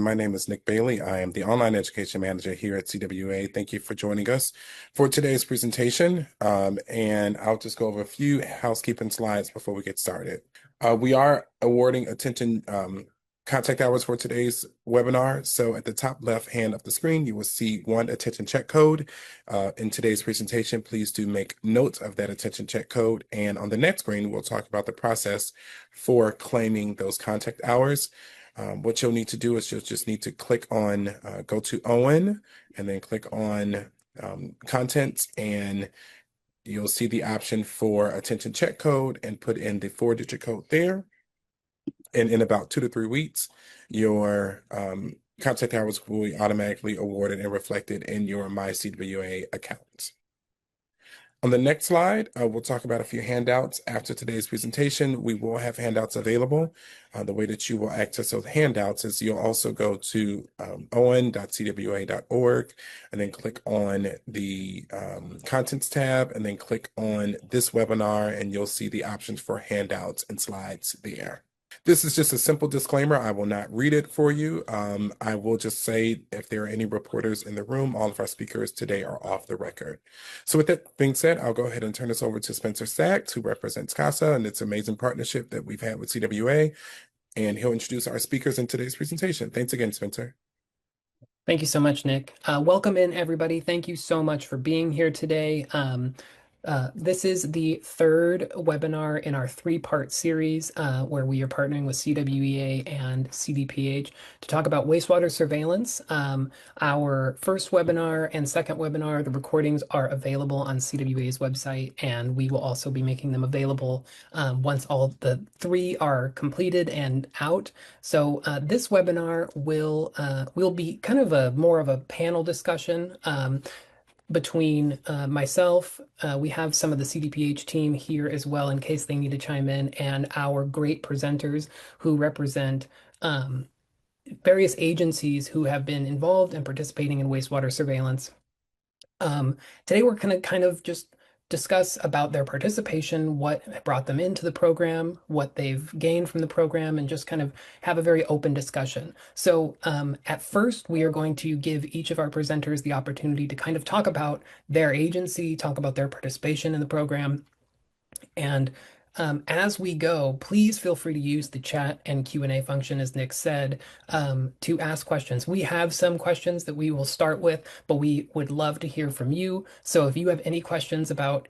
My name is Nick Bailey. I am the Online Education Manager here at CWEA. Thank you for joining us for today's presentation. And I'll just go over a few housekeeping slides before we get started. We are awarding attention contact hours for today's webinar. So at the top left hand of the screen, you will see one attention check code. In today's presentation, please do make note of that attention check code. And on the next screen, we'll talk about the process for claiming those contact hours. What you'll need to do is you'll just need to click on go to Owen and then click on contents, and you'll see the option for attention check code and put in the 4-digit code there. And in about 2 to 3 weeks, your contact hours will be automatically awarded and reflected in your MyCWA account. On the next slide, we'll talk about a few handouts. After today's presentation, we will have handouts available. The way that you will access those handouts is you'll also go to owen.cwa.org and then click on the contents tab and then click on this webinar, and you'll see the options for handouts and slides there. This is just a simple disclaimer. I will not read it for you. I will just say if there are any reporters in the room, all of our speakers today are off the record. So with that being said, I'll go ahead and turn this over to Spencer Sachs, who represents CASA and its amazing partnership that we've had with CWA, and he'll introduce our speakers in today's presentation. Thanks again, Spencer. Thank you so much, Nick. Welcome in, everybody. Thank you so much for being here today. This is the third webinar in our 3-part series where we are partnering with CWEA and CDPH to talk about wastewater surveillance. Our first webinar and second webinar, the recordings are available on CWEA's website, and we will also be making them available once all the 3 are completed and out. So this webinar will be kind of more of a panel discussion between myself, we have some of the CDPH team here as well in case they need to chime in, and our great presenters who represent various agencies who have been involved and participating in wastewater surveillance. Today we're going to kind of just discuss about their participation, what brought them into the program, what they've gained from the program, and just kind of have a very open discussion. So at first, we are going to give each of our presenters the opportunity to kind of talk about their agency, talk about their participation in the program. And as we go, please feel free to use the chat and Q&A function, as Nick said, to ask questions. We have some questions that we will start with, but we would love to hear from you. So if you have any questions about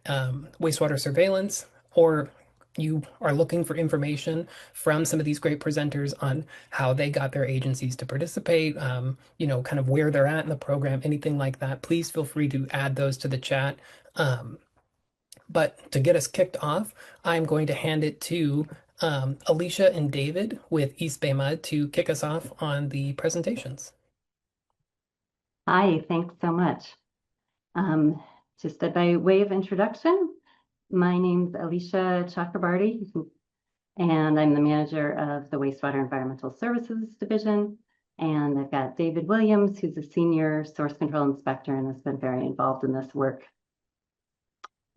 wastewater surveillance, or you are looking for information from some of these great presenters on how they got their agencies to participate, kind of where they're at in the program, anything like that, please feel free to add those to the chat. But to get us kicked off, I'm going to hand it to Alicia and David with East Bay Mud to kick us off on the presentations. Hi, thanks so much. Just by way of introduction, my name's Alicia Chakrabarty, and I'm the manager of the Wastewater Environmental Services Division. And I've got David Williams, who's a senior source control inspector and has been very involved in this work.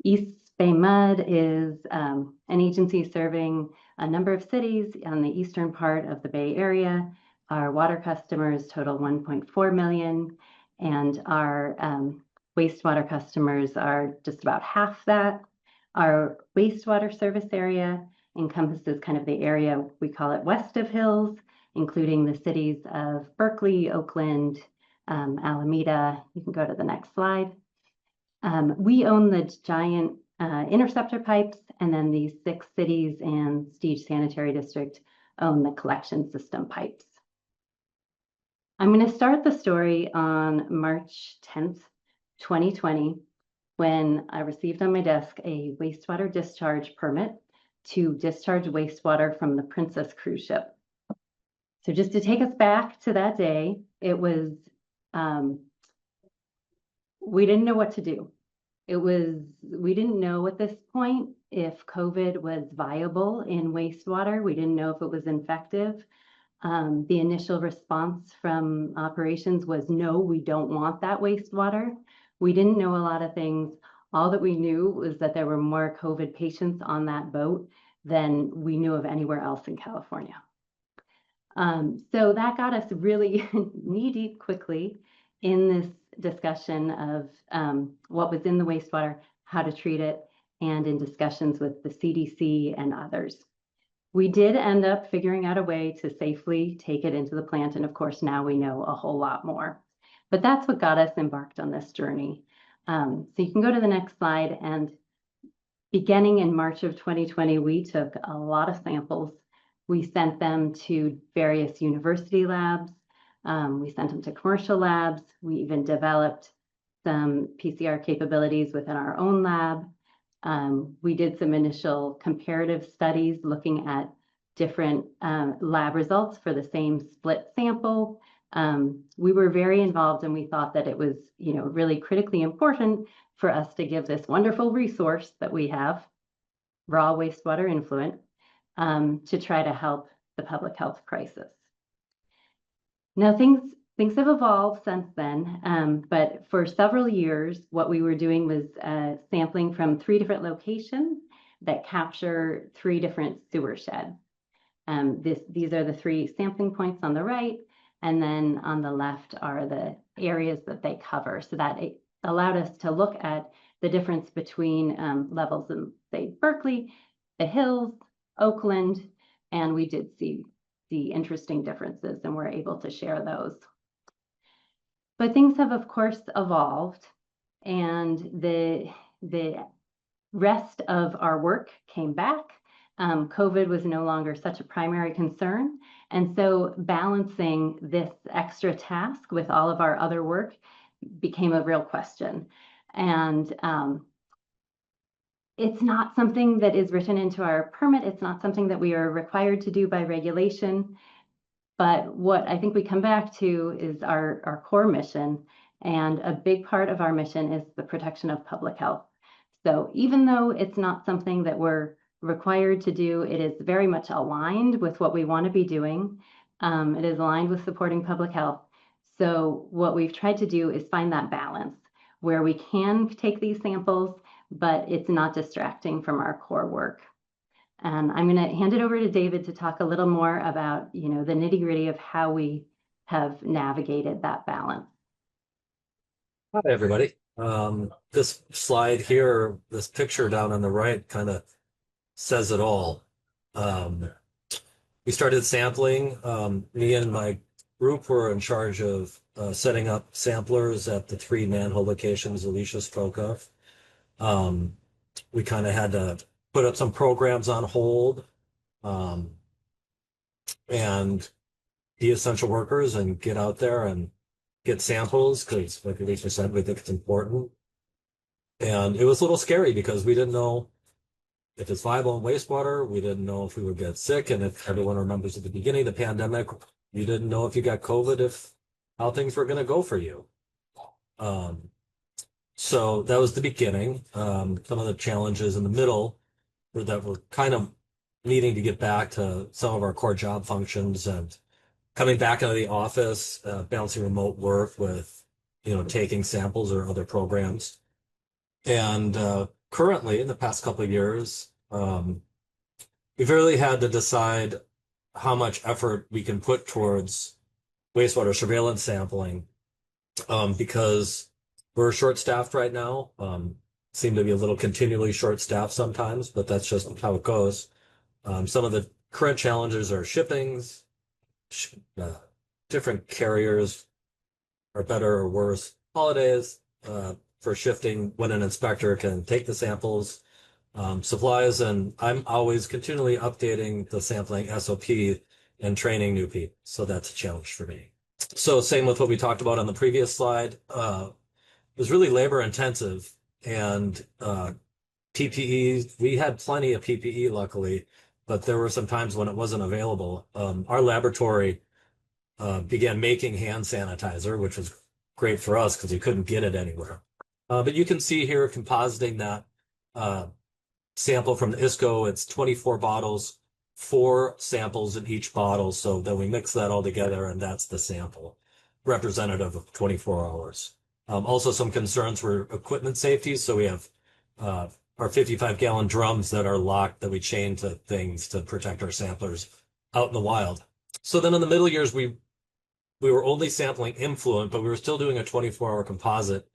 East Bay Mud is an agency serving a number of cities on the eastern part of the Bay Area. Our water customers total 1.4 million, and our wastewater customers are just about half that. Our wastewater service area encompasses kind of the area, we call it west of Hills, including the cities of Berkeley, Oakland, Alameda. You can go to the next slide. We own the giant interceptor pipes, and then these 6 cities and Stige Sanitary District own the collection system pipes. I'm going to start the story on March 10th, 2020, when I received on my desk a wastewater discharge permit to discharge wastewater from the Princess cruise ship. So just to take us back to that day, it was we didn't know what to do. We didn't know at this point if COVID was viable in wastewater. We didn't know if it was infective. The initial response from operations was, no, we don't want that wastewater. We didn't know a lot of things. All that we knew was that there were more COVID patients on that boat than we knew of anywhere else in California. So that got us really knee deep quickly in this discussion of what was in the wastewater, how to treat it, and in discussions with the CDC and others. We did end up figuring out a way to safely take it into the plant. And of course, now we know a whole lot more. But that's what got us embarked on this journey. So you can go to the next slide. And beginning in March of 2020, we took a lot of samples. We sent them to various university labs. We sent them to commercial labs. We even developed some PCR capabilities within our own lab. We did some initial comparative studies looking at different lab results for the same split sample. We were very involved, and we thought that it was, really critically important for us to give this wonderful resource that we have, raw wastewater influent, to try to help the public health crisis. Now, things have evolved since then, but for several years, what we were doing was sampling from 3 different locations that capture 3 different sewer sheds. These are the 3 sampling points on the right, and then on the left are the areas that they cover. So that it allowed us to look at the difference between levels in, say, Berkeley, the Hills, Oakland, and we did see the interesting differences, and we're able to share those. But things have, of course, evolved, and the rest of our work came back. COVID was no longer such a primary concern, and so balancing this extra task with all of our other work became a real question. And it's not something that is written into our permit. It's not something that we are required to do by regulation. But what I think we come back to is our core mission. And a big part of our mission is the protection of public health. So even though it's not something that we're required to do, it is very much aligned with what we want to be doing. It is aligned with supporting public health. So what we've tried to do is find that balance where we can take these samples, but it's not distracting from our core work. And I'm going to hand it over to David to talk a little more about, the nitty-gritty of how we have navigated that balance. Hi, everybody. This slide here, this picture down on the right kind of says it all. We started sampling. Me and my group were in charge of setting up samplers at the 3 manhole locations Alicia spoke of. We kind of had to put up some programs on hold and be essential workers and get out there and get samples because, like Alicia said, we think it's important. And it was a little scary because we didn't know if it's viable in wastewater. We didn't know if we would get sick. And if everyone remembers at the beginning of the pandemic, you didn't know if you got COVID, how things were going to go for you. So that was the beginning. Some of the challenges in the middle were that we're kind of needing to get back to some of our core job functions and coming back into the office, balancing remote work with, taking samples or other programs. And currently, in the past couple of years, we've really had to decide how much effort we can put towards wastewater surveillance sampling because we're short-staffed right now. Seem to be a little continually short-staffed sometimes, but that's just how it goes. Some of the current challenges are shippings. Different carriers are better or worse. Holidays for shifting when an inspector can take the samples. Supplies, and I'm always continually updating the sampling SOP and training new people. So that's a challenge for me. So same with what we talked about on the previous slide. It was really labor intensive and PPE, we had plenty of PPE luckily, but there were some times when it wasn't available. Our laboratory began making hand sanitizer, which was great for us because we couldn't get it anywhere. But you can see here compositing that sample from the ISCO. It's 24 bottles, 4 samples in each bottle. So then we mix that all together and that's the sample representative of 24 hours. Also some concerns were equipment safety. So we have our 55-gallon drums that are locked that we chain to things to protect our samplers out in the wild. So then in the middle years, we were only sampling influent, but we were still doing a 24-hour composite.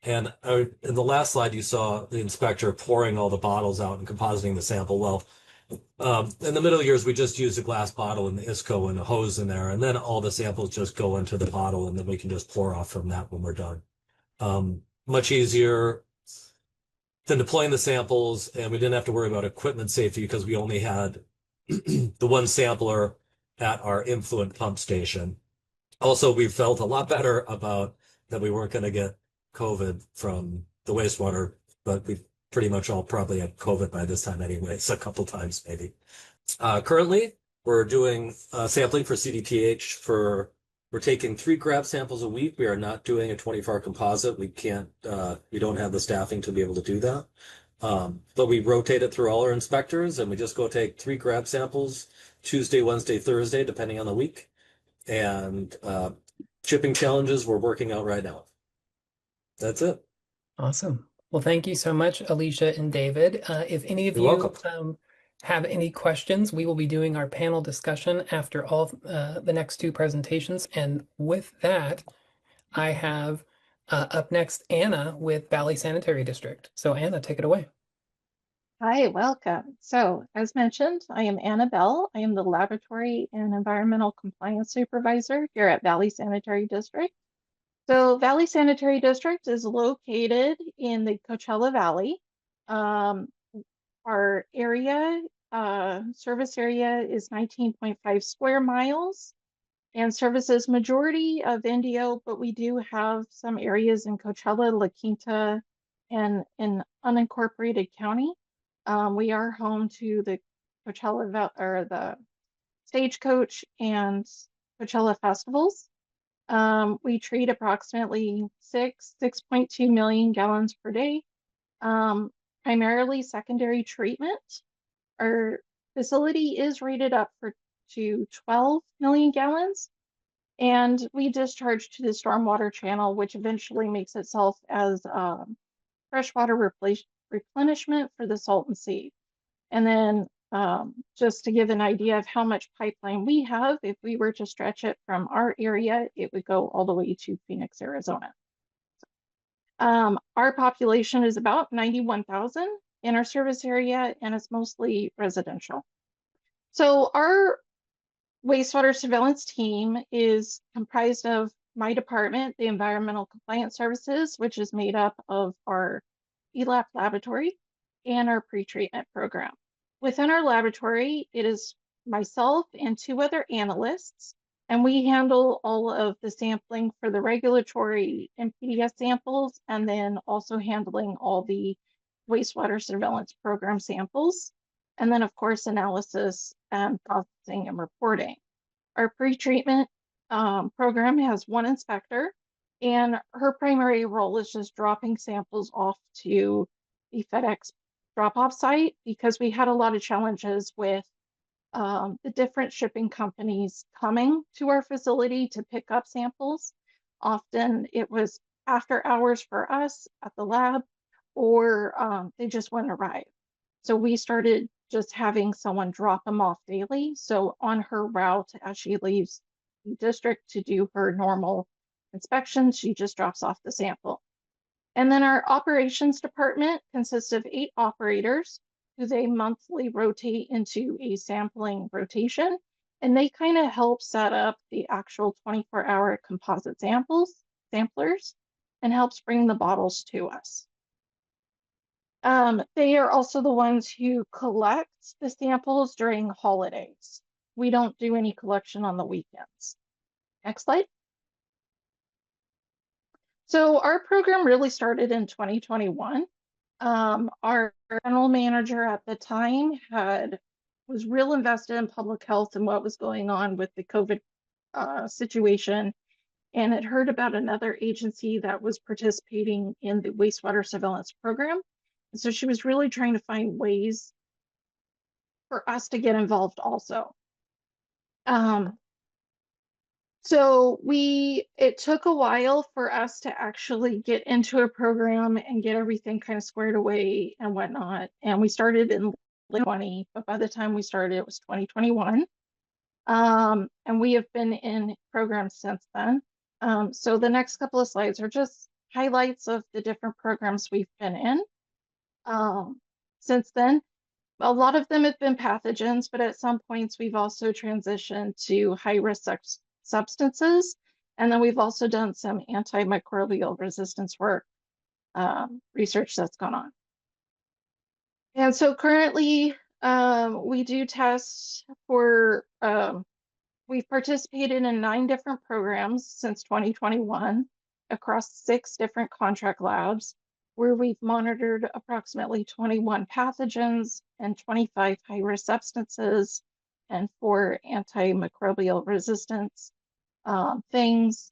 And in the last slide, you saw the inspector pouring all the bottles out and compositing the sample. Well, in the middle years, we just use a glass bottle and the ISCO and a hose in there, and then all the samples just go into the bottle, and then we can just pour off from that when we're done. Much easier than deploying the samples, and we didn't have to worry about equipment safety because we only had the one sampler at our influent pump station. Also, we felt a lot better about that we weren't going to get COVID from the wastewater, but we pretty much all probably had COVID by this time anyways, a couple times maybe. Currently, we're doing sampling for CDPH we're taking 3 grab samples a week. We are not doing a 24-hour composite. We don't have the staffing to be able to do that. But we rotate it through all our inspectors, and we just go take 3 grab samples Tuesday, Wednesday, Thursday, depending on the week. And shipping challenges we're working out right now. That's it. Awesome. Well, thank you so much, Alicia and David. If any of You're you welcome. have any questions, we will be doing our panel discussion after all the next 2 presentations. And with that, I have up next Anna with Valley Sanitary District. So Anna, take it away. Hi, welcome. So as mentioned, I am Annabelle. I am the Laboratory and Environmental Compliance Supervisor here at Valley Sanitary District. So Valley Sanitary District is located in the Coachella Valley. Our area, service area is 19.5 square miles and services majority of Indio, but we do have some areas in Coachella, La Quinta, and in unincorporated county. We are home to the Coachella or the Stagecoach and Coachella festivals. We treat approximately 6.2 million gallons per day, primarily secondary treatment. Our facility is rated up to 12 million gallons, and we discharge to the stormwater channel, which eventually makes itself as freshwater replenishment for the Salton Sea. And then just to give an idea of how much pipeline we have, if we were to stretch it from our area, it would go all the way to Phoenix, Arizona. Our population is about 91,000 in our service area, and it's mostly residential. So our wastewater surveillance team is comprised of my department, the Environmental Compliance Services, which is made up of our ELAP laboratory and our pretreatment program. Within our laboratory, it is myself and 2 other analysts, and we handle all of the sampling for the regulatory and PDS samples, and then also handling all the wastewater surveillance program samples, and then of course analysis and processing and reporting. Our pretreatment program has 1 inspector, and her primary role is just dropping samples off to the FedEx drop-off site, because we had a lot of challenges with the different shipping companies coming to our facility to pick up samples. Often it was after hours for us at the lab, or they just wouldn't arrive. So we started just having someone drop them off daily. So on her route, as she leaves the district to do her normal inspections, she just drops off the sample. And then our operations department consists of 8 operators who they monthly rotate into a sampling rotation. And they kind of help set up the actual 24-hour composite samplers, and helps bring the bottles to us. They are also the ones who collect the samples during holidays. We don't do any collection on the weekends. Next slide. So our program really started in 2021. Our general manager at the time was real invested in public health and what was going on with the COVID situation, and had heard about another agency that was participating in the wastewater surveillance program. And so she was really trying to find ways for us to get involved also. So it took a while for us to actually get into a program and get everything kind of squared away and whatnot. And we started in 2020, but by the time we started, it was 2021. And we have been in programs since then. So the next couple of slides are just highlights of the different programs we've been in. Since then, a lot of them have been pathogens, but at some points we've also transitioned to high-risk substances. And then we've also done some antimicrobial resistance work, research that's gone on. And so currently we do tests for, we've participated in 9 different programs since 2021 across 6 different contract labs, where we've monitored approximately 21 pathogens and 25 high-risk substances and 4 antimicrobial resistance things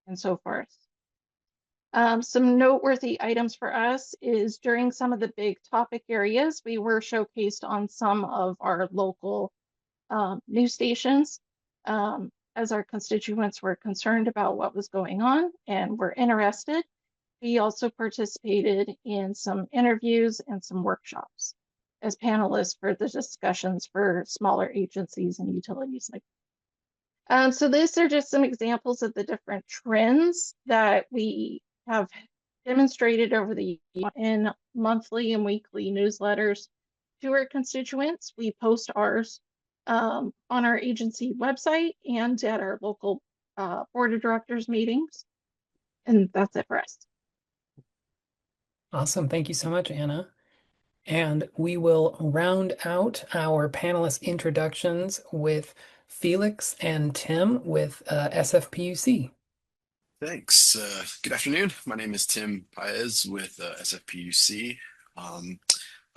and so forth. Some noteworthy items for us is during some of the big topic areas, we were showcased on some of our local news stations as our constituents were concerned about what was going on and were interested. We also participated in some interviews and some workshops as panelists for the discussions for smaller agencies and utilities. So these are just some examples of the different trends that we have demonstrated over the year in monthly and weekly newsletters to our constituents. We post ours on our agency website and at our local board of directors meetings. And that's it for us. Awesome. Thank you so much, Anna. And we will round out our panelist introductions with Felix and Tim with SFPUC. Thanks. Good afternoon. My name is Tim Paez with SFPUC.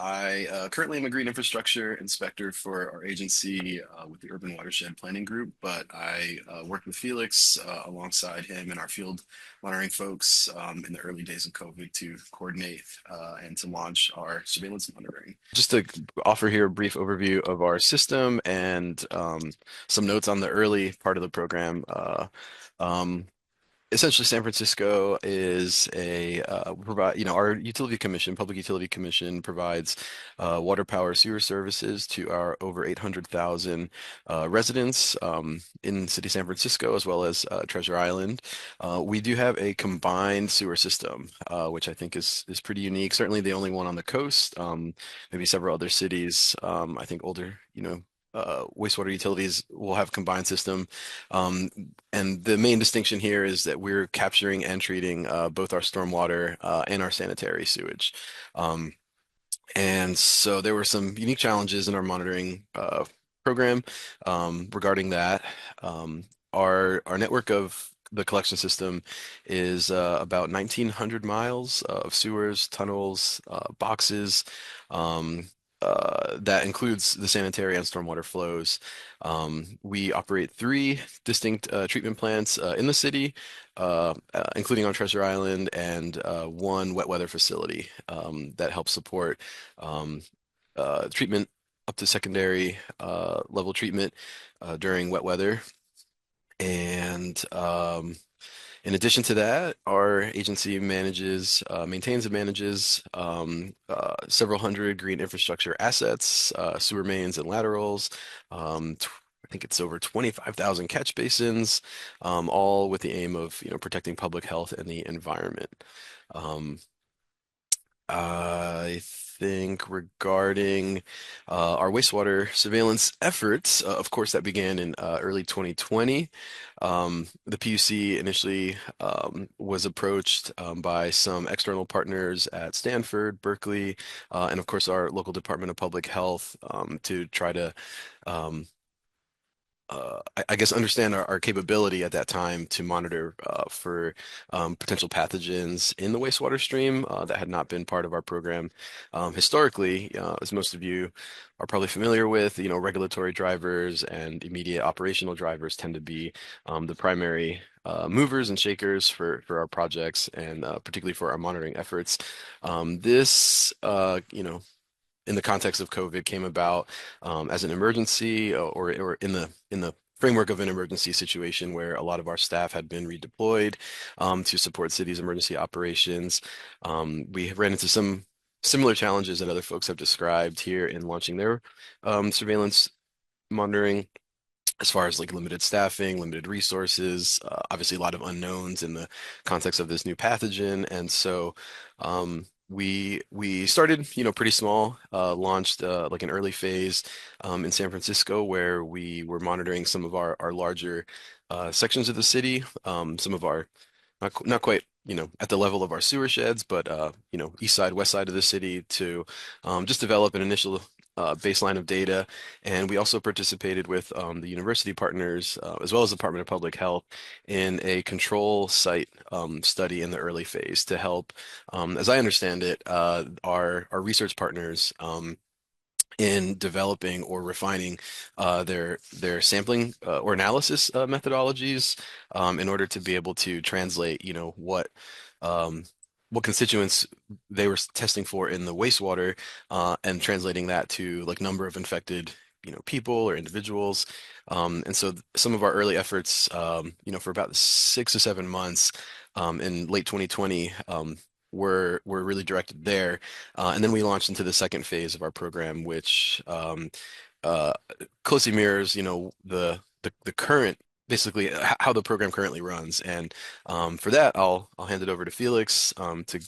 I currently am a green infrastructure inspector for our agency with the Urban Watershed Planning Group, but I worked with Felix alongside him and our field monitoring folks in the early days of COVID to coordinate and to launch our surveillance monitoring. Just to offer here a brief overview of our system and some notes on the early part of the program. Essentially, San Francisco is a provide, our utility commission, Public Utility Commission, provides water, power, sewer services to our over 800,000 residents in the city of San Francisco, as well as Treasure Island. We do have a combined sewer system, which I think is pretty unique. Certainly, the only one on the coast. Maybe several other cities. I think older, wastewater utilities will have a combined system. And the main distinction here is that we're capturing and treating both our stormwater and our sanitary sewage. And so there were some unique challenges in our monitoring program regarding that. Our network of the collection system is about 1,900 miles of sewers, tunnels, boxes. That includes the sanitary and stormwater flows. We operate 3 distinct treatment plants in the city, including on Treasure Island, and 1 wet weather facility that helps support treatment up to secondary level treatment during wet weather. And in addition to that, our agency maintains and manages several hundred green infrastructure assets, sewer mains and laterals. I think it's over 25,000 catch basins, all with the aim of protecting public health and the environment. I think regarding our wastewater surveillance efforts, of course, that began in early 2020. The PUC initially was approached by some external partners at Stanford, Berkeley, and of course our local Department of Public Health to try to I guess understand our capability at that time to monitor for potential pathogens in the wastewater stream that had not been part of our program historically. As most of you are probably familiar with, regulatory drivers and immediate operational drivers tend to be the primary movers and shakers for our projects and particularly for our monitoring efforts. This, in the context of COVID, came about as an emergency or in the framework of an emergency situation where a lot of our staff had been redeployed to support cities' emergency operations. We ran into some similar challenges that other folks have described here in launching their surveillance monitoring. as far as like limited staffing, limited resources, obviously a lot of unknowns in the context of this new pathogen. And so we started, pretty small, launched like an early phase in San Francisco where we were monitoring some of our larger sections of the city, some of our not quite, at the level of our sewer sheds, but east side, west side of the city to just develop an initial baseline of data. And we also participated with the university partners, as well as the Department of Public Health, in a control site study in the early phase to help, as I understand it, our research partners. In developing or refining their sampling or analysis methodologies in order to be able to translate, um, what constituents they were testing for in the wastewater and translating that to like number of infected, people or individuals. And so some of our early efforts, for about 6 to 7 months in late 2020, were really directed there. And then we launched into the second phase of our program, which uh, closely mirrors, the current, basically how the program currently runs. And for that, I'll hand it over to Felix to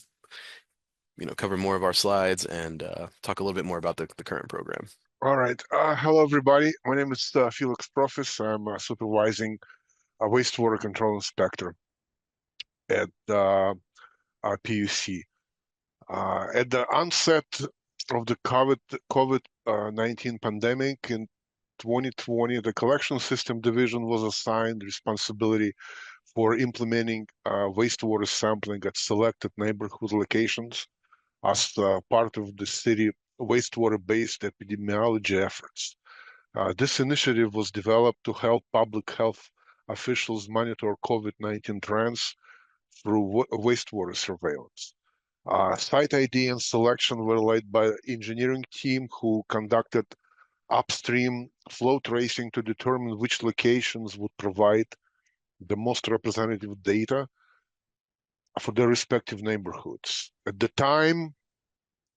cover more of our slides and talk a little bit more about the current program. All right. Hello, everybody. My name is Felix Profis. I'm supervising a wastewater control inspector at PUC. At the onset of the COVID-19 pandemic in 2020, the collection system division was assigned responsibility for implementing wastewater sampling at selected neighborhood locations as part of the city wastewater-based epidemiology efforts. This initiative was developed to help public health officials monitor COVID-19 trends through wastewater surveillance. Site ID and selection were led by the engineering team who conducted upstream flow tracing to determine which locations would provide the most representative data for their respective neighborhoods. At the time,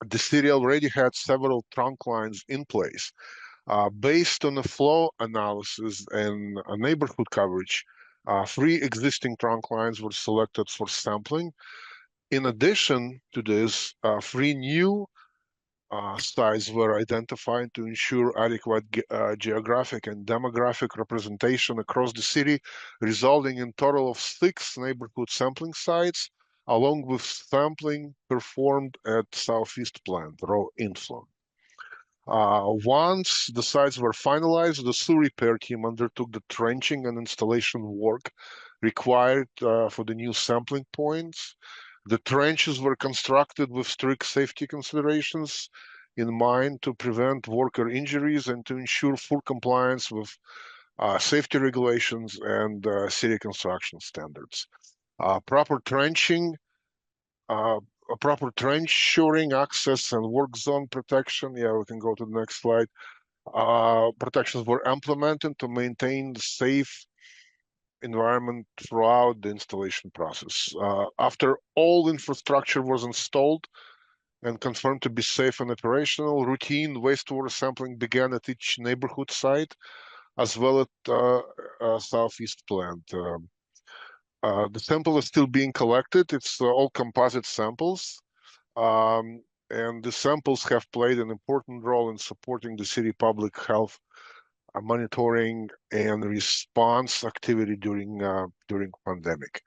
the city already had several trunk lines in place. Based on the flow analysis and neighborhood coverage, 3 existing trunk lines were selected for sampling. In addition to this, 3 new sites were identified to ensure adequate geographic and demographic representation across the city, resulting in a total of 6 neighborhood sampling sites, along with sampling performed at Southeast Plant, raw inflow. Once the sites were finalized, the sewer repair team undertook the trenching and installation work required for the new sampling points. The trenches were constructed with strict safety considerations in mind to prevent worker injuries and to ensure full compliance with safety regulations and city construction standards. Proper trenching, a proper trench shoring, access, and work zone protection. Yeah, we can go to the next slide. Protections were implemented to maintain the safe environment throughout the installation process. After all infrastructure was installed and confirmed to be safe and operational, routine wastewater sampling began at each neighborhood site, as well as Southeast Plant. The sample is still being collected. It's all composite samples. And the samples have played an important role in supporting the city public health monitoring and response activity during pandemic.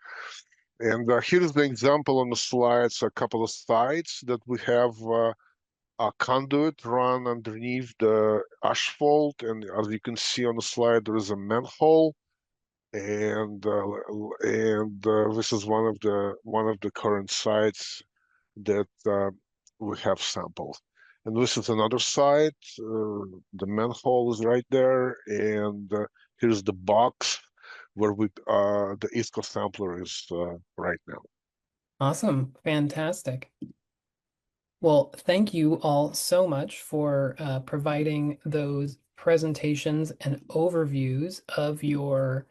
And here's the example on the slides, a couple of sites that we have a conduit run underneath the asphalt. And as you can see on the slide, there is a manhole. And this is one of the current sites that we have sampled. And this is another site. The manhole is right there, and here's the box where the ISCO sampler is right now. Awesome. Fantastic. Well, thank you all so much for providing those presentations and overviews of your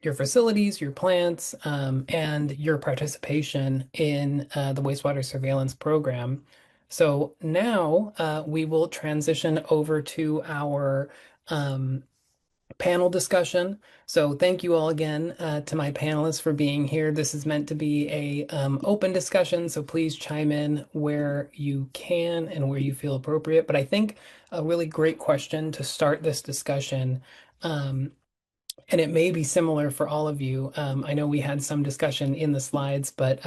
facilities, your plants, and your participation in the wastewater surveillance program. So now we will transition over to our panel discussion. So thank you all again to my panelists for being here. This is meant to be a open discussion, so please chime in where you can and where you feel appropriate. But I think a really great question to start this discussion, and it may be similar for all of you. I know we had some discussion in the slides, but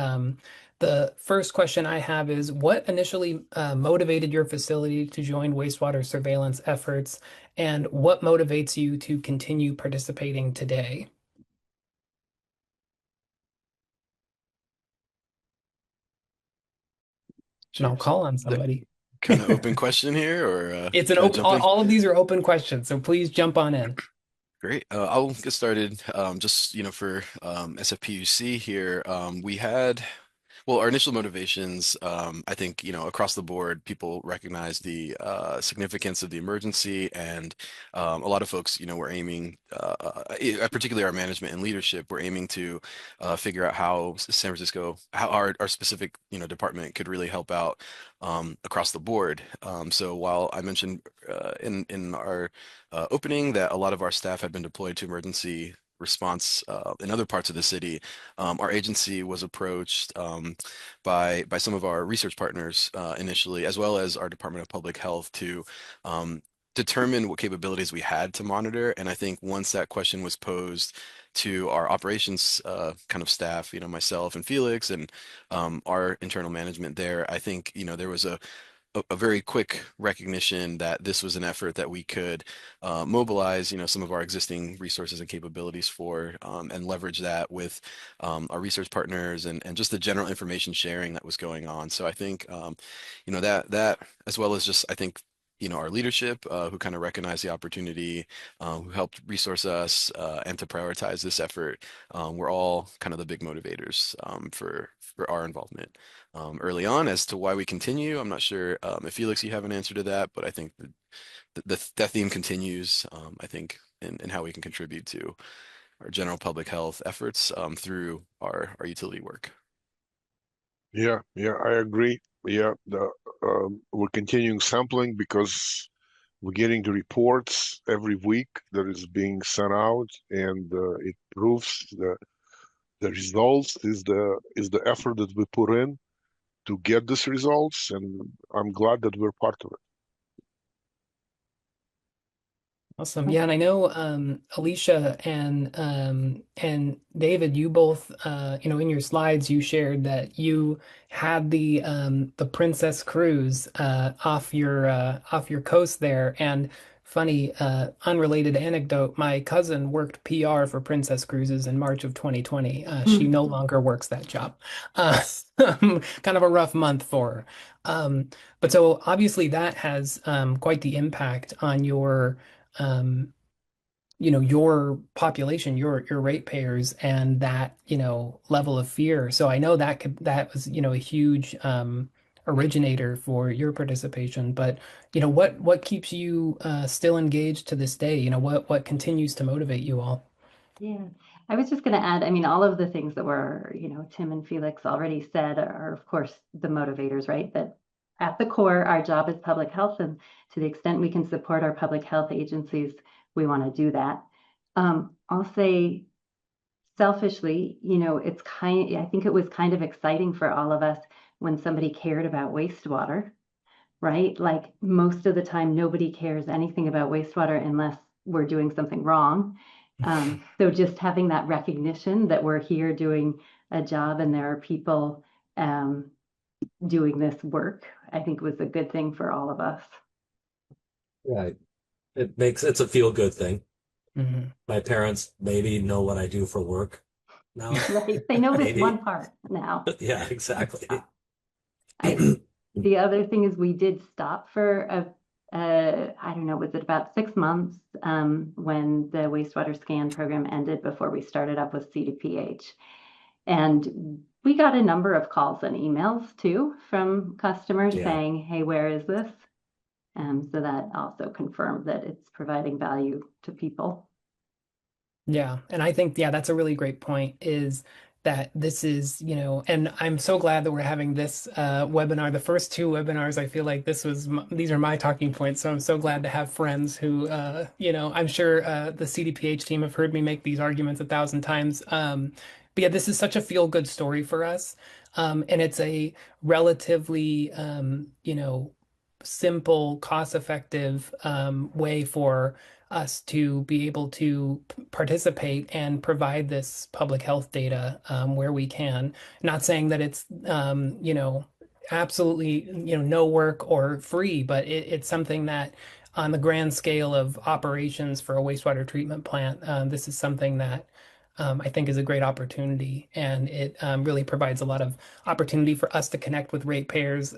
the first question I have is, what initially motivated your facility to join wastewater surveillance efforts, and what motivates you to continue participating today? And I'll call on somebody. Kind of open question here, or It's an should I open, jump in? all of these are open questions, so please jump on in. Great. I'll get started. Just, for SFPUC here, we had, well, our initial motivations, I think, across the board, people recognize the significance of the emergency, and a lot of folks, were aiming, particularly our management and leadership, were aiming to figure out how San Francisco, how our specific, department could really help out across the board. So while I mentioned in our opening that a lot of our staff had been deployed to emergency response in other parts of the city, our agency was approached by some of our research partners initially, as well as our Department of Public Health, to determine what capabilities we had to monitor. And I think once that question was posed to our operations kind of staff, myself and Felix and our internal management there, I think, there was a very quick recognition that this was an effort that we could mobilize, some of our existing resources and capabilities for, and leverage that with our research partners and just the general information sharing that was going on. So I think, that as well as just, I think, our leadership who kind of recognized the opportunity, who helped resource us and to prioritize this effort, were all kind of the big motivators for our involvement early on. As to why we continue, I'm not sure if Felix, you have an answer to that, but I think that theme continues, I think, in how we can contribute to our general public health efforts through our utility work. Yeah, I agree. Yeah, we're continuing sampling because we're getting the reports every week that is being sent out, and it proves the results is the effort that we put in to get these results, and I'm glad that we're part of it. Awesome. Yeah, and I know Alicia and David, you both in your slides you shared that you had the Princess cruise off your coast there. And funny unrelated anecdote, my cousin worked PR for Princess Cruises in March of 2020. She no longer works that job. Uh, kind of a rough month for her. But so obviously that has quite the impact on um, your population, your ratepayers, and that, level of fear. So I know that was, a huge originator for your participation. But, what keeps you still engaged to this day? What continues to motivate you all? Yeah, I was just going to add, I mean, all of the things that were, Tim and Felix already said are, of course, the motivators, right? That at the core, our job is public health, and to the extent we can support our public health agencies, we want to do that. I'll say selfishly, I think it was kind of exciting for all of us when somebody cared about wastewater, right? Like most of the time, nobody cares anything about wastewater unless we're doing something wrong. So just having that recognition that we're here doing a job and there are people doing this work, I think was a good thing for all of us. Right. It's a feel good thing. Mhm. My parents maybe know what I do for work now. Right. They know this Maybe. one part now. Yeah, exactly. The other thing is we did stop for I don't know, was it about 6 months when the wastewater scan program ended before we started up with CDPH. And we got a number of calls and emails too from customers saying, hey, where is this? So that also confirmed that it's providing value to people. Yeah, and I think, yeah, that's a really great point, is that this is, and I'm so glad that we're having this webinar. The first two webinars, I feel like these are my talking points. So I'm so glad to have friends who, I'm sure the CDPH team have heard me make these arguments 1,000 times. But yeah, this is such a feel-good story for us. And it's a relatively, simple, cost-effective way for us to be able to participate and provide this public health data where we can. Not saying that it's absolutely no work or free, but it's something that on the grand scale of operations for a wastewater treatment plant, this is something that I think is a great opportunity, and it really provides a lot of opportunity for us to connect with ratepayers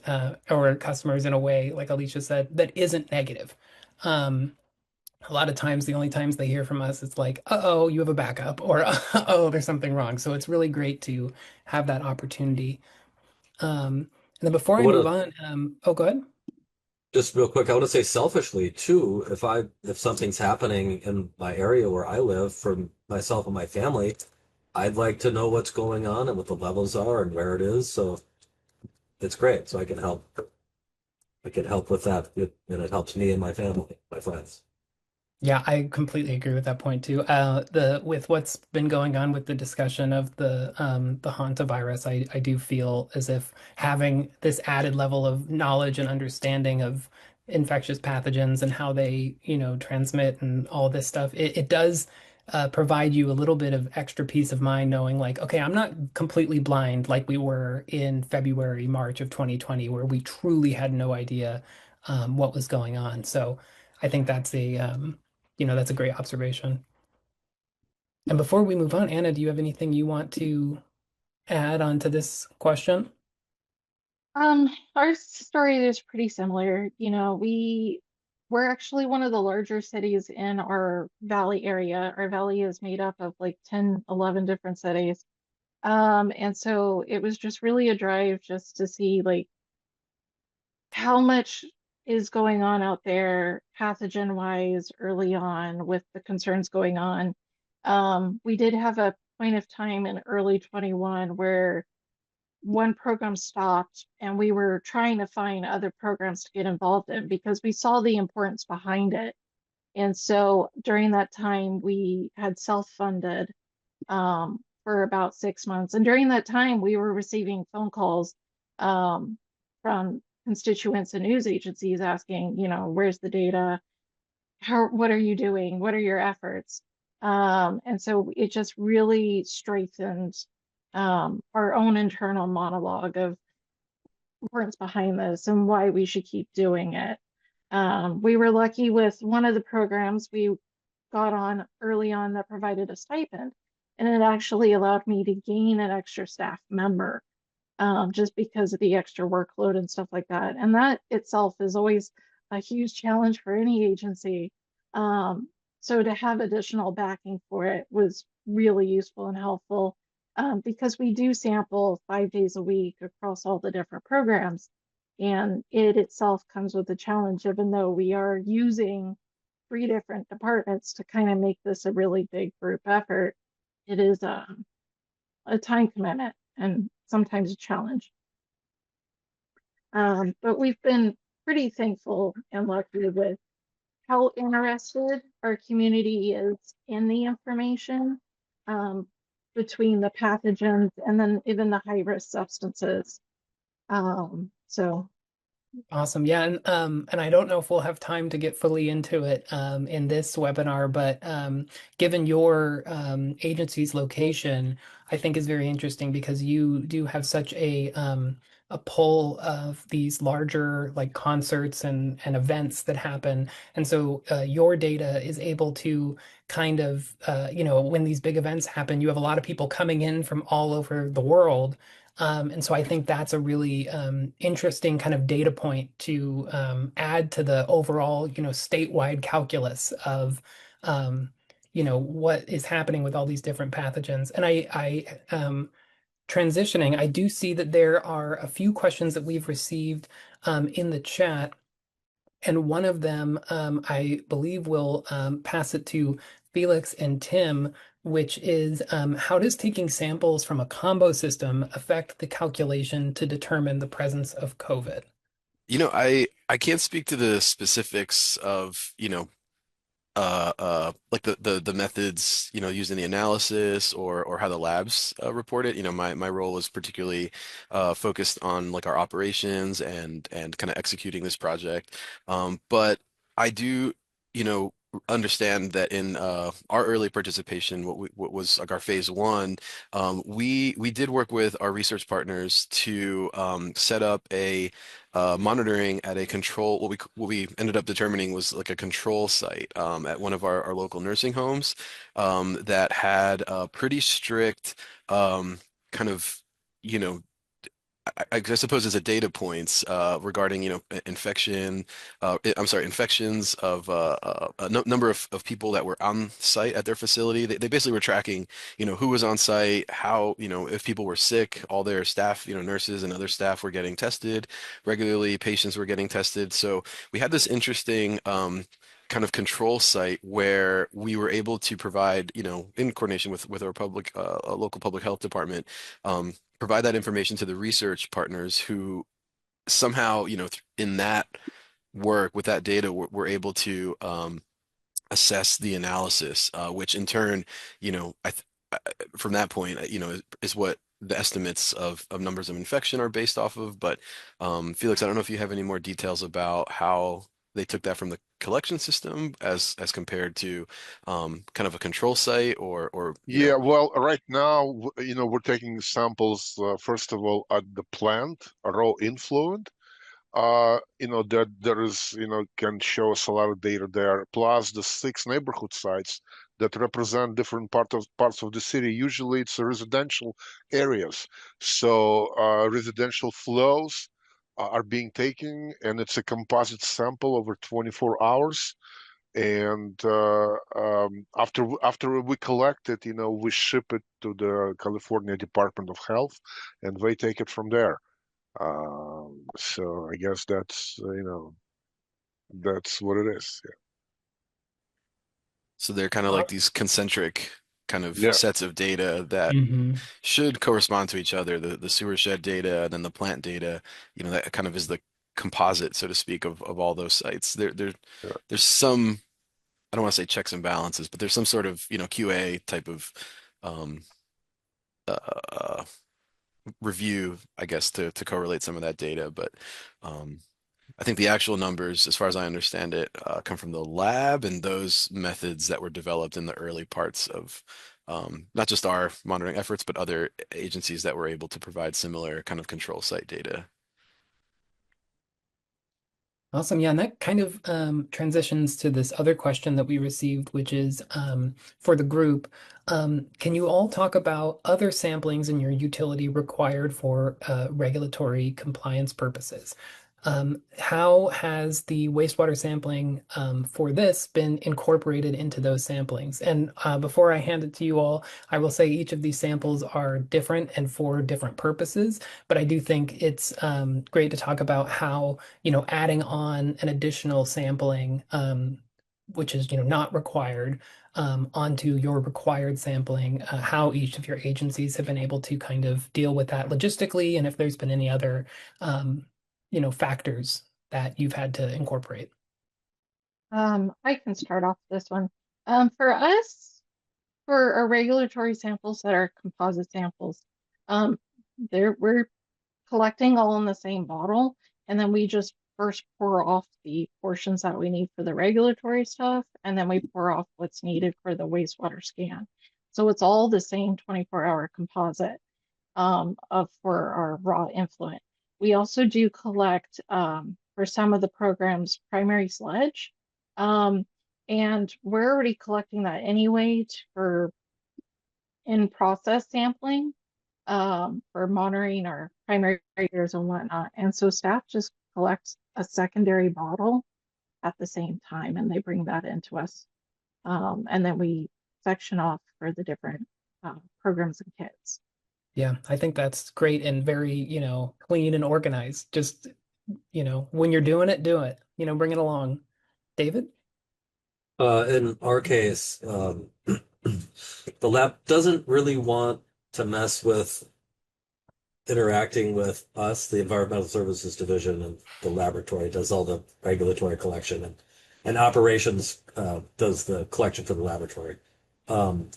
or customers in a way, like Alicia said, that isn't negative. Um, a lot of times, the only times they hear from us, it's like, uh-oh, you have a backup, or oh, there's something wrong. So it's really great to have that opportunity. And then before I I want move to on, oh, go ahead. just real quick, I want to say selfishly too, if something's happening in my area where I live for myself and my family, I'd like to know what's going on and what the levels are and where it is. So it's great. So I can help. I can help with that, and it helps me and my family, my friends. Yeah, I completely agree with that point too. The with what's been going on with the discussion of the hantavirus, I do feel as if having this added level of knowledge and understanding of infectious pathogens and how they, transmit and all this stuff, it does provide you a little bit of extra peace of mind knowing like, okay, I'm not completely blind like we were in February, March of 2020, where we truly had no idea what was going on. So I think that's a great observation. And before we move on, Anna, do you have anything you want to add on to this question? Our story is pretty similar. We're actually one of the larger cities in our valley area. Our valley is made up of like 10, 11 different cities. And so it was just really a drive just to see like how much is going on out there pathogen wise early on with the concerns going on. We did have a point of time in early 21 where one program stopped and we were trying to find other programs to get involved in because we saw the importance behind it. And so during that time, we had self-funded for about 6 months. And during that time, we were receiving phone calls from constituents and news agencies asking, where's the data? What are you doing? What are your efforts? And so it just really strengthened our own internal monologue of importance behind this and why we should keep doing it. We were lucky with one of the programs we got on early on that provided a stipend, and it actually allowed me to gain an extra staff member just because of the extra workload and stuff like that. And that itself is always a huge challenge for any agency. So to have additional backing for it was really useful and helpful because we do sample 5 days a week across all the different programs. And it itself comes with the challenge, even though we are using 3 different departments to kind of make this a really big group effort. It is a time commitment and sometimes a challenge. But we've been pretty thankful and lucky with how interested our community is in the information between the pathogens and then even the high risk substances. So Awesome. Yeah, and I don't know if we'll have time to get fully into it in this webinar, but given your agency's location, I think is very interesting because you do have such a pull of these larger like concerts and events that happen, and so your data is able to kind of when these big events happen, you have a lot of people coming in from all over the world. And so I think that's a really interesting kind of data point to add to the overall, statewide calculus of, what is happening with all these different pathogens. And transitioning, I do see that there are a few questions that we've received in the chat. And one of them, I believe, will pass it to Felix and Tim, which is how does taking samples from a combo system affect the calculation to determine the presence of COVID? I can't speak to the specifics of, like the methods, used in the analysis or how the labs report it. My role was particularly focused on like our operations and kind of executing this project. But I do, you know, understand that in our early participation, what was like our phase 1, we did work with our research partners to set up a monitoring at a control, what we ended up determining was like a control site at one of our local nursing homes that had a pretty strict kind of, you know, I suppose it's a data points regarding, infection, I'm sorry, infections of a number of people that were on site at their facility. They basically were tracking, who was on site, how, if people were sick, all their staff, nurses and other staff were getting tested regularly, patients were getting tested. So we had this interesting kind of control site where we were able to provide, in coordination with our local public health department, provide that information to the research partners who somehow, in that work with that data, were able to assess the analysis, which in turn, from that point, is what the estimates of numbers of infection are based off of. But Felix, I don't know if you have any more details about how they took that from the collection system as compared to kind of a control site or Yeah, well, right now, we're taking samples, first of all, at the plant, raw influent. That there is, can show us a lot of data there, plus the 6 neighborhood sites that represent different parts of the city. Usually it's residential areas. So residential flows are being taken, and it's a composite sample over 24 hours. And after we collect it, we ship it to the California Department of Health, and they take it from there. So I guess that's what it is. so they're kind of like these concentric kind of Yeah. sets of data that Mhm. should correspond to each other. The sewer shed data and then the plant data, that kind of is the composite, so to speak, of all those sites. Yeah. There's some, I don't want to say checks and balances, but there's some sort of, QA type of um, uh, review, I guess, to correlate some of that data. But um, I think the actual numbers, as far as I understand it, come from the lab and those methods that were developed in the early parts of not just our monitoring efforts, but other agencies that were able to provide similar kind of control site data. Awesome. Yeah, and that kind of transitions to this other question that we received, which is for the group. Can you all talk about other samplings in your utility required for regulatory compliance purposes? How has the wastewater sampling for this been incorporated into those samplings? And before I hand it to you all, I will say each of these samples are different and for different purposes, but I do think it's great to talk about how adding on an additional sampling, which is, not required, onto your required sampling, how each of your agencies have been able to kind of deal with that logistically, and if there's been any other, factors that you've had to incorporate. I can start off this one. For us, for our regulatory samples that are composite samples, we're collecting all in the same bottle, and then we just first pour off the portions that we need for the regulatory stuff, and then we pour off what's needed for the wastewater scan. So it's all the same 24-hour composite for our raw influent. We also do collect for some of the programs primary sludge, and we're already collecting that anyway for in-process sampling for monitoring our primary years and whatnot. And so staff just collects a secondary bottle at the same time, and they bring that into us. And then we section off for the different programs and kits. Yeah, I think that's great and very, clean and organized. Just, when you're doing it, do it. Bring it along. David? In our case, the lab doesn't really want to mess with interacting with us. The Environmental Services Division and the laboratory does all the regulatory collection, and operations does the collection for the laboratory. Um,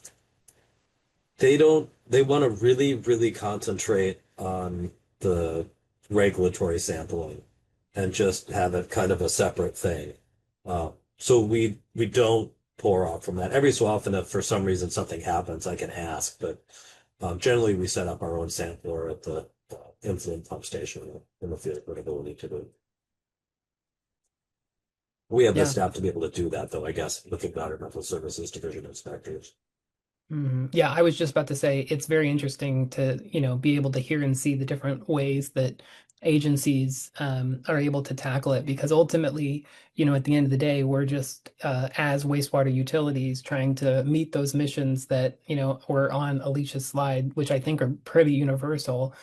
they want to really, really concentrate on the regulatory sampling and just have it kind of a separate thing. So we don't pour off from that. Every so often, if for some reason something happens, I can ask, but generally we set up our own sampler at the influent pump station in the field for ability to do. We have the Yeah. staff to be able to do that, though, I guess, with the Environmental Services Division inspectors. Yeah, I was just about to say it's very interesting to, be able to hear and see the different ways that agencies are able to tackle it because ultimately, at the end of the day, we're just as wastewater utilities trying to meet those missions that, were on Alicia's slide, which I think are pretty universal.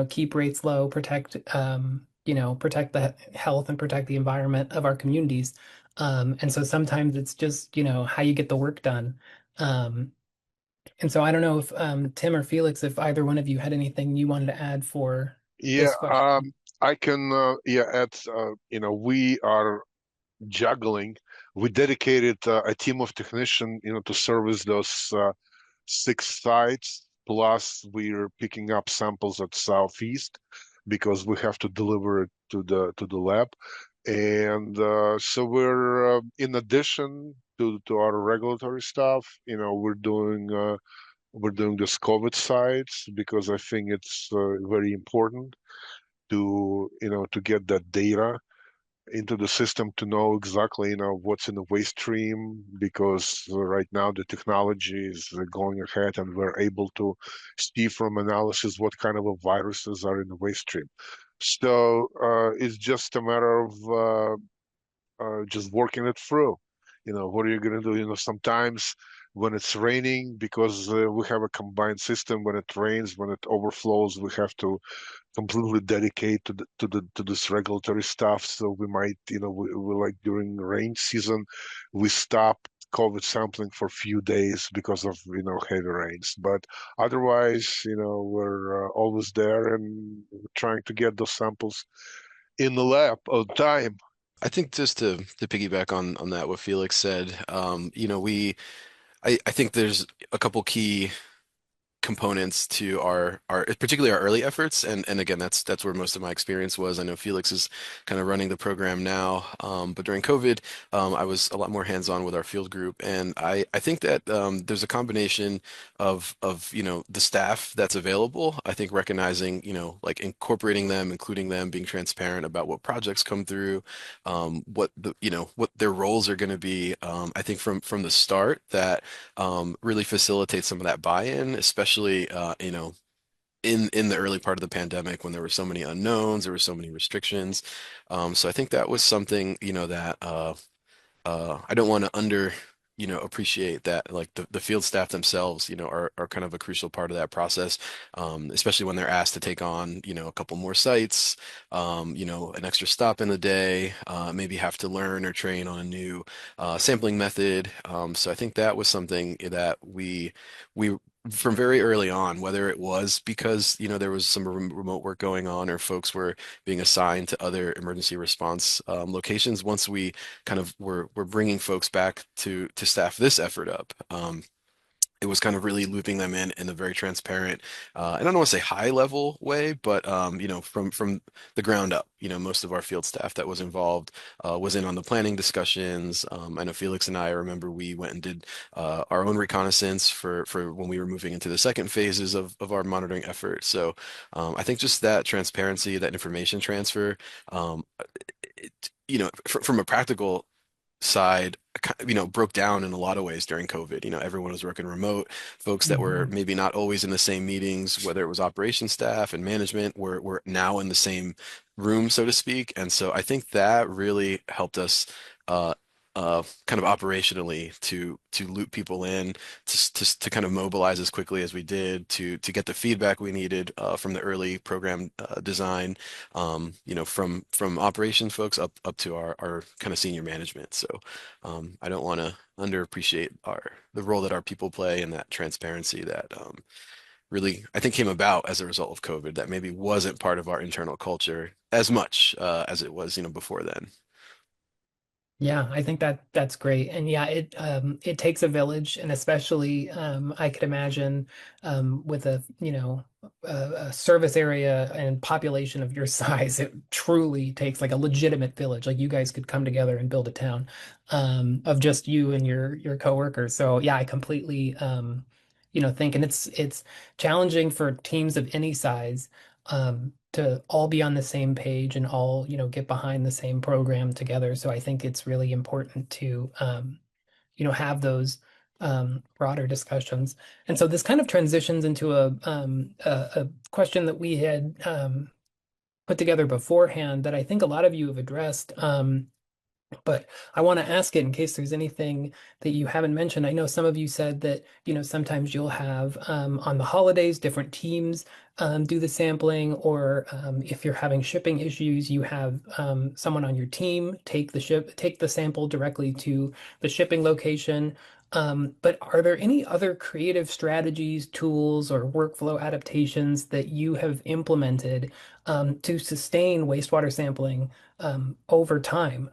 Keep rates low, protect the health and protect the environment of our communities. And so sometimes it's just, how you get the work done. Um, and so I don't know if Tim or Felix, if either one of you had anything you wanted to add for Yeah, this question. I can add, we are juggling. We dedicated a team of technicians, to service those 6 sites. Plus, we're picking up samples at Southeast because we have to deliver it to the lab. And so we're in addition to our regulatory stuff, we're doing this COVID sites because I think it's very important to get that data into the system to know exactly what's in the waste stream because right now the technology is going ahead and we're able to see from analysis what kind of viruses are in the waste stream. So it's just a matter of just working it through. What are you going to do? Sometimes when it's raining, because we have a combined system, when it rains, when it overflows, we have to completely dedicate to this regulatory stuff. So we might, we like during rain season, we stop COVID sampling for a few days because of heavy rains. But otherwise, we're always there and trying to get those samples in the lab on time. I think just to piggyback on that, what Felix said, I think there's a couple key components to our particularly our early efforts, and again that's where most of my experience was. I know Felix is kind of running the program now, but during COVID I was a lot more hands-on with our field group, and I think that there's a combination of the staff that's available. I think recognizing like incorporating them, including them, being transparent about what projects come through, what what their roles are going to be. I think from the start that really facilitates some of that buy-in, especially in the early part of the pandemic when there were so many unknowns, there were so many restrictions. So I think that was something that I don't want to appreciate that like the field staff themselves, are kind of a crucial part of that process, especially when they're asked to take on, a couple more sites, an extra stop in the day, maybe have to learn or train on a new sampling method. So I think that was something that we from very early on, whether it was because, there was some remote work going on or folks were being assigned to other emergency response locations, once we kind of we're bringing folks back to staff this effort up. It was kind of really looping them in a very transparent, and I don't want to say high level way, but from the ground up, most of our field staff that was involved was in on the planning discussions. I know Felix and I remember we went and did our own reconnaissance for when we were moving into the second phases of our monitoring effort. So I think just that transparency, that information transfer, from a practical side, broke down in a lot of ways during COVID. Everyone was working remote. Folks that were Mhm. maybe not always in the same meetings, whether it was operations staff and management, were now in the same room, so to speak. And so I think that really helped us uh, kind of operationally to loop people in, to kind of mobilize as quickly as we did, to get the feedback we needed from the early program design, from operations folks up to our kind of senior management. So I don't want to underappreciate the role that our people play and that transparency that really, I think, came about as a result of COVID that maybe wasn't part of our internal culture as much as it was, before then. Yeah, I think that's great. And yeah, it takes a village, and especially I could imagine with a service area and population of your size, it truly takes like a legitimate village. Like you guys could come together and build a town of just you and your coworkers. So yeah, I completely think, and it's challenging for teams of any size to all be on the same page and all, get behind the same program together. So I think it's really important to, have those broader discussions. And so this kind of transitions into a question that we had put together beforehand that I think a lot of you have addressed. But I want to ask it in case there's anything that you haven't mentioned. I know some of you said that, sometimes you'll have on the holidays, different teams do the sampling, or if you're having shipping issues, you have someone on your team take the sample directly to the shipping location. But are there any other creative strategies, tools, or workflow adaptations that you have implemented to sustain wastewater sampling over time?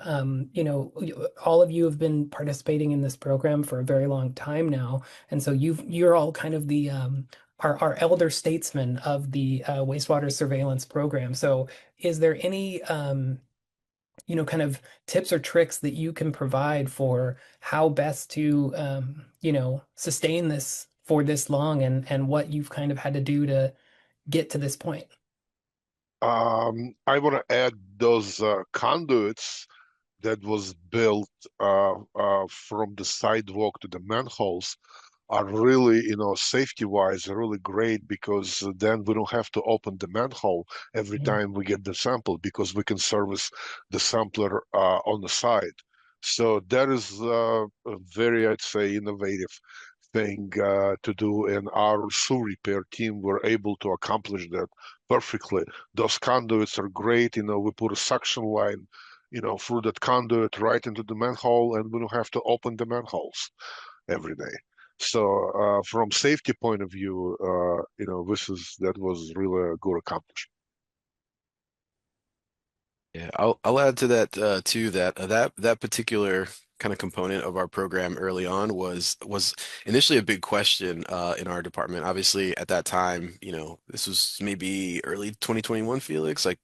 All of you have been participating in this program for a very long time now, and so you're all kind of the our elder statesmen of the wastewater surveillance program. So, is there any kind of tips or tricks that you can provide for how best to sustain this for this long, and what you've kind of had to do to get to this point? I want to add those conduits that was built from the sidewalk to the manholes are really, safety-wise, really great because then we don't have to open the manhole every time we get the sample because we can service the sampler on the side. So that is a very, I'd say, innovative thing to do, and our sewer repair team were able to accomplish that perfectly. Those conduits are great. We put a suction line, through that conduit right into the manhole, and we don't have to open the manholes every day. So from safety point of view, that was really a good accomplishment. Yeah, I'll add to that too that particular kind of component of our program early on was initially a big question in our department. Obviously, at that time, this was maybe early 2021, Felix. I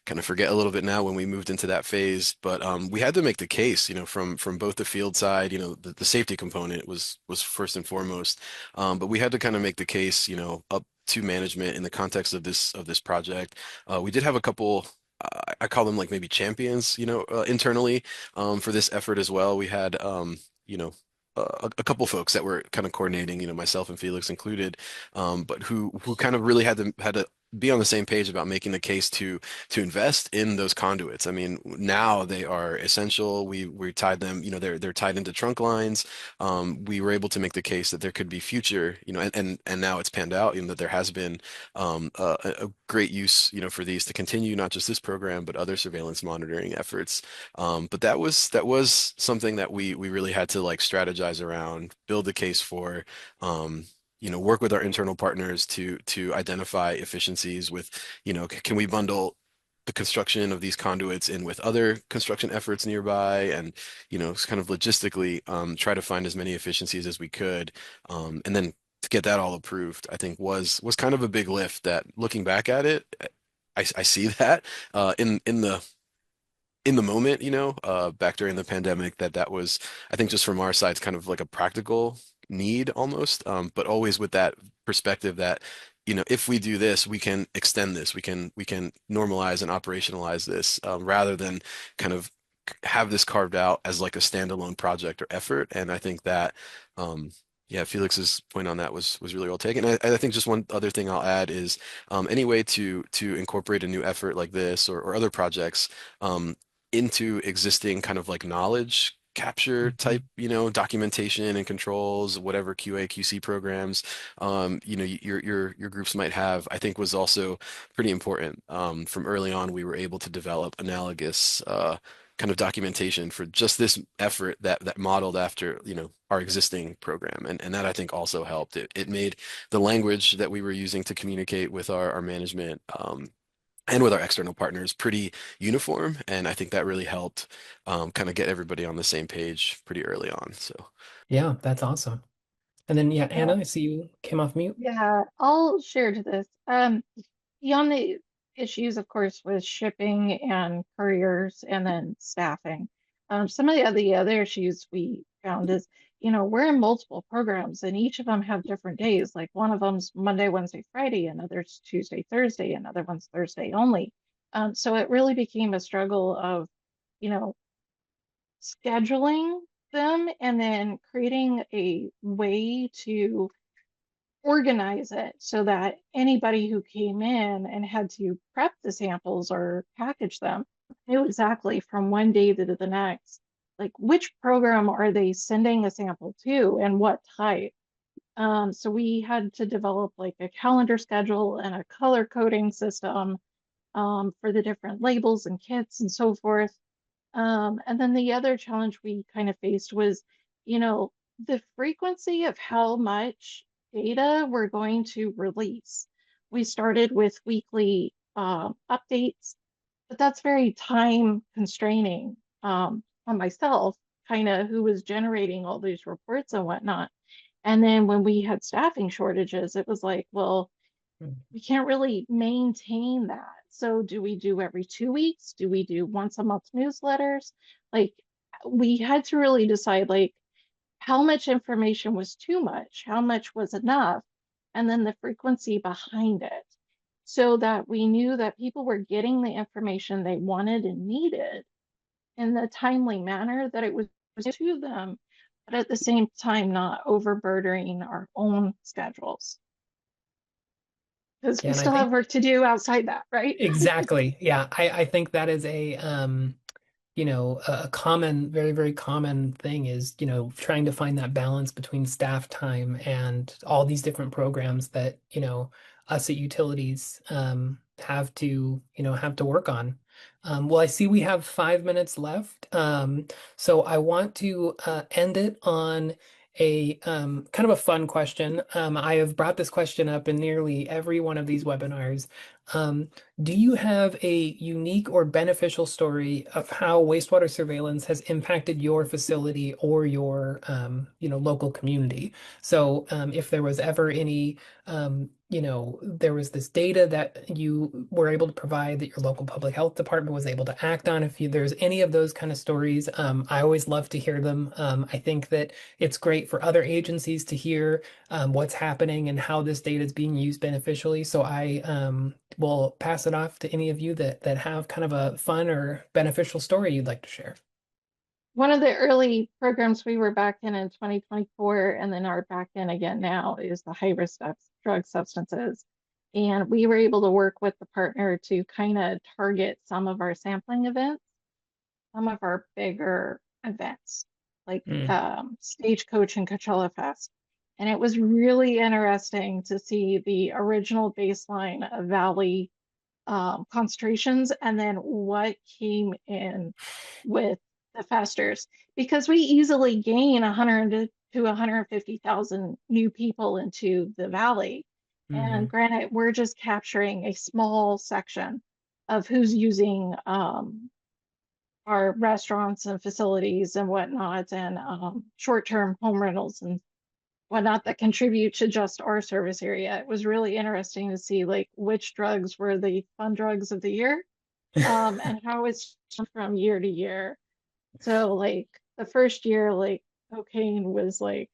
kind of forget a little bit now when we moved into that phase, but we had to make the case, from both the field side, the safety component was first and foremost, but we had to kind of make the case, up to management in the context of this project. We did have a couple. I call them like maybe champions, internally for this effort as well. We had, a couple folks that were kind of coordinating, myself and Felix included, but who kind of really had to be on the same page about making the case to invest in those conduits. I mean, now they are essential. We tied them, they're tied into trunk lines. We were able to make the case that there could be future, and now it's panned out, that there has been a great use, for these to continue, not just this program, but other surveillance monitoring efforts. But that was something that we really had to like strategize around, build the case for. Work with our internal partners to identify efficiencies with, can we bundle the construction of these conduits in with other construction efforts nearby, and kind of logistically try to find as many efficiencies as we could, and then to get that all approved, I think was kind of a big lift that, looking back at it, I see that in the moment, back during the pandemic, that was, I think, just from our side, kind of like a practical need almost, but always with that perspective that, if we do this, we can extend this, we can normalize and operationalize this, rather than kind of have this carved out as like a standalone project or effort. And I think that, yeah, Felix's point on that was really well taken. I think just one other thing I'll add is, any way to incorporate a new effort like this, or other projects, into existing kind of like knowledge capture type, documentation and controls, whatever QA, QC programs, your groups might have, I think was also pretty important. From early on, we were able to develop analogous kind of documentation for just this effort that modeled after, our existing program. And that I think also helped. It made the language that we were using to communicate with our management, and with our external partners pretty uniform. And I think that really helped kind of get everybody on the same page pretty early on. So Yeah, that's awesome. And then, yeah, Yeah. Anna, I see you came off mute. Yeah, I'll share to this. Beyond the issues, of course, with shipping and couriers and then staffing, some of the other issues we found is, we're in multiple programs and each of them have different days. Like one of them's Monday, Wednesday, Friday, another's Tuesday, Thursday, another one's Thursday only. So it really became a struggle of, you know, scheduling them and then creating a way to organize it so that anybody who came in and had to prep the samples or package them knew exactly from one day to the next, like which program are they sending a sample to and what type. So we had to develop like a calendar schedule and a color coding system for the different labels and kits and so forth. And then the other challenge we kind of faced was, the frequency of how much data we're going to release. We started with weekly updates, but that's very time constraining on myself, kind of who was generating all these reports and whatnot. And then when we had staffing shortages, it was like, well, we can't really maintain that. So do we do every 2 weeks? Do we do once a month newsletters? Like we had to really decide like how much information was too much, how much was enough, and then the frequency behind it so that we knew that people were getting the information they wanted and needed in the timely manner that it was to them, but at the same time not overburdening our own schedules because Yeah, we and I still think have work to do outside that, right? exactly. Yeah, I think that is a a common, very, very common thing is, trying to find that balance between staff time and all these different programs that, us at utilities have to work on. Well, I see we have 5 minutes left. So I want to end it on a kind of a fun question. I have brought this question up in nearly every one of these webinars. Um, do you have a unique or beneficial story of how wastewater surveillance has impacted your facility or your, local community? So, if there was ever any, there was this data that you were able to provide that your local public health department was able to act on, if there's any of those kind of stories, I always love to hear them. I think that it's great for other agencies to hear what's happening and how this data is being used beneficially. So I will pass it off to any of you that have kind of a fun or beneficial story you'd like to share. One of the early programs we were back in 2024 and then are back in again now is the high risk drug substances. And we were able to work with the partner to kind of target some of our sampling events, some of our bigger events, like Stagecoach and Coachella Fest. And it was really interesting to see the original baseline of Valley concentrations and then what came in with the festers, because we easily gain 100 to 150,000 new people into the valley. And granted, we're just capturing a small section of who's using our restaurants and facilities and whatnot, and short-term home rentals and whatnot that contribute to just our service area. It was really interesting to see like which drugs were the fun drugs of the year, and how it's from year to year. So like the first year, like cocaine was like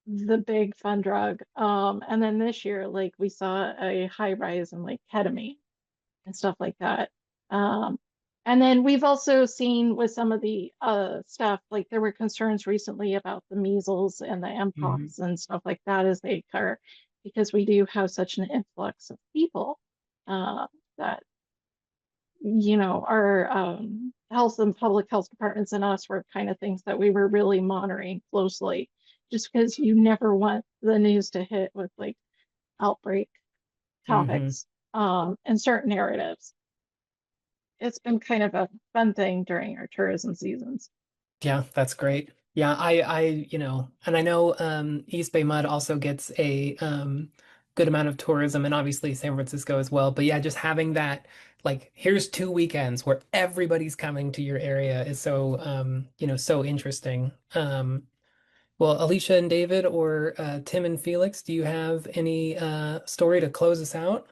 the big fun drug. And then this year, like we saw a high rise in like ketamine and stuff like that. And then we've also seen with some of the stuff, like there were concerns recently about the measles and the mpox and stuff like that as they occur, because we do have such an influx of people that are health and public health departments and us were kind of things that we were really monitoring closely, just because you never want the news to hit with like outbreak topics and certain narratives. It's been kind of a fun thing during our tourism seasons. Yeah, that's great. Yeah, and I know East Bay Mud also gets a good amount of tourism and obviously San Francisco as well. But yeah, just having that like here's 2 weekends where everybody's coming to your area is so so interesting. Well, Alicia and David or Tim and Felix, do you have any story to close us out?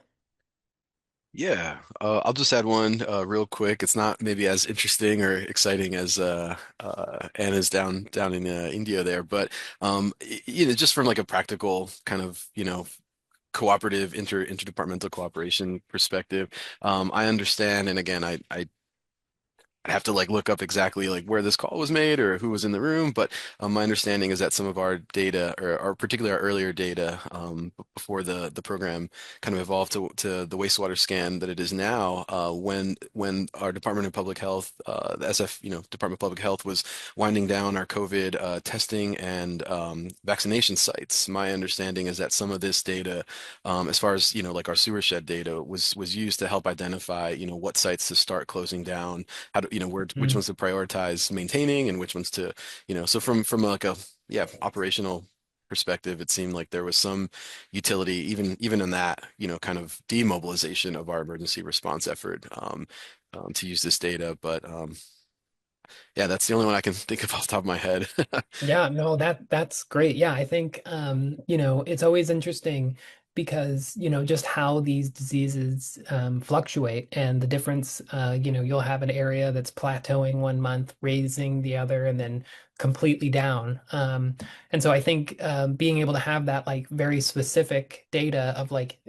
Yeah, I'll just add one real quick. It's not maybe as interesting or exciting as Anna's down in India there, but just from like a practical kind of cooperative interdepartmental cooperation perspective, I understand, and again, I'd have to like look up exactly like where this call was made or who was in the room, but my understanding is that some of our data, or particularly our earlier data, before the program kind of evolved to the wastewater scan that it is now, when our Department of Public Health, the SF, Department of Public Health was winding down our COVID testing and vaccination sites. My understanding is that some of this data, as far as like our sewer shed data, was used to help identify what sites to start closing down, how to which ones to prioritize maintaining and which ones to so from like a operational perspective, it seemed like there was some utility even in that kind of demobilization of our emergency response effort, to use this data. But yeah, that's the only one I can think of off the top of my head. Yeah, no, that's great. Yeah, I think it's always interesting because, just how these diseases fluctuate and the difference, you'll have an area that's plateauing 1 month, raising the other, and then completely down. And so I think being able to have that like very specific data of like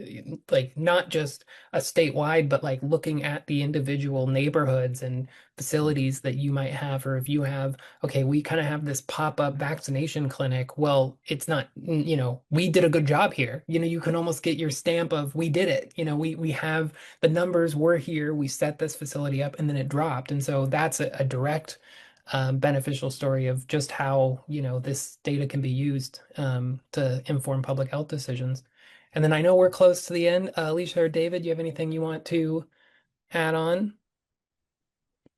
not just a statewide, but like looking at the individual neighborhoods and facilities that you might have, or if you have okay, we kind of have this pop-up vaccination clinic. Well, it's not, we did a good job here. You can almost get your stamp of we did it. We have the numbers, we're here, we set this facility up, and then it dropped. And so that's a direct beneficial story of just how, this data can be used to inform public health decisions. And then I know we're close to the end. Alicia or David, you have anything you want to add on?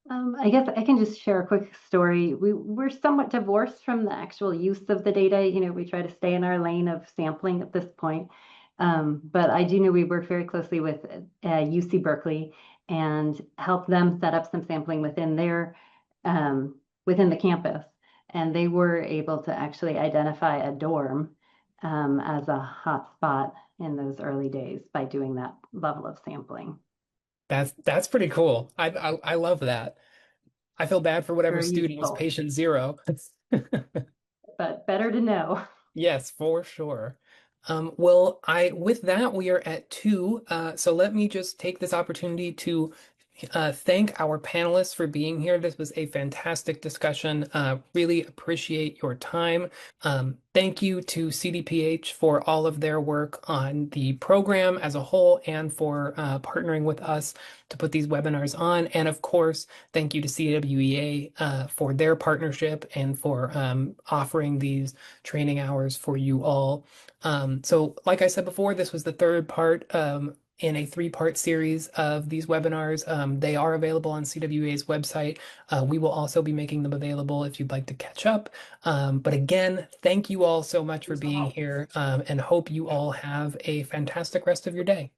I guess I can just share a quick story. We're somewhat divorced from the actual use of the data. We try to stay in our lane of sampling at this point. But I do know we work very closely with UC Berkeley and help them set up some sampling within within the campus. And they were able to actually identify a dorm as a hot spot in those early days by doing that level of sampling. That's pretty cool. I love that. I feel bad for whatever Very student was useful, patient zero. but better to know. Yes, for sure. Well, I with that we are at 2. So let me just take this opportunity to thank our panelists for being here. This was a fantastic discussion. Really appreciate your time. Thank you to CDPH for all of their work on the program as a whole and for partnering with us to put these webinars on. And of course, thank you to CWEA for their partnership and for offering these training hours for you all. So like I said before, this was the third part in a 3-part series of these webinars. They are available on CWA's website. We will also be making them available if you'd like to catch up. But again, thank you all so much for being here and hope you all have a fantastic rest of your day.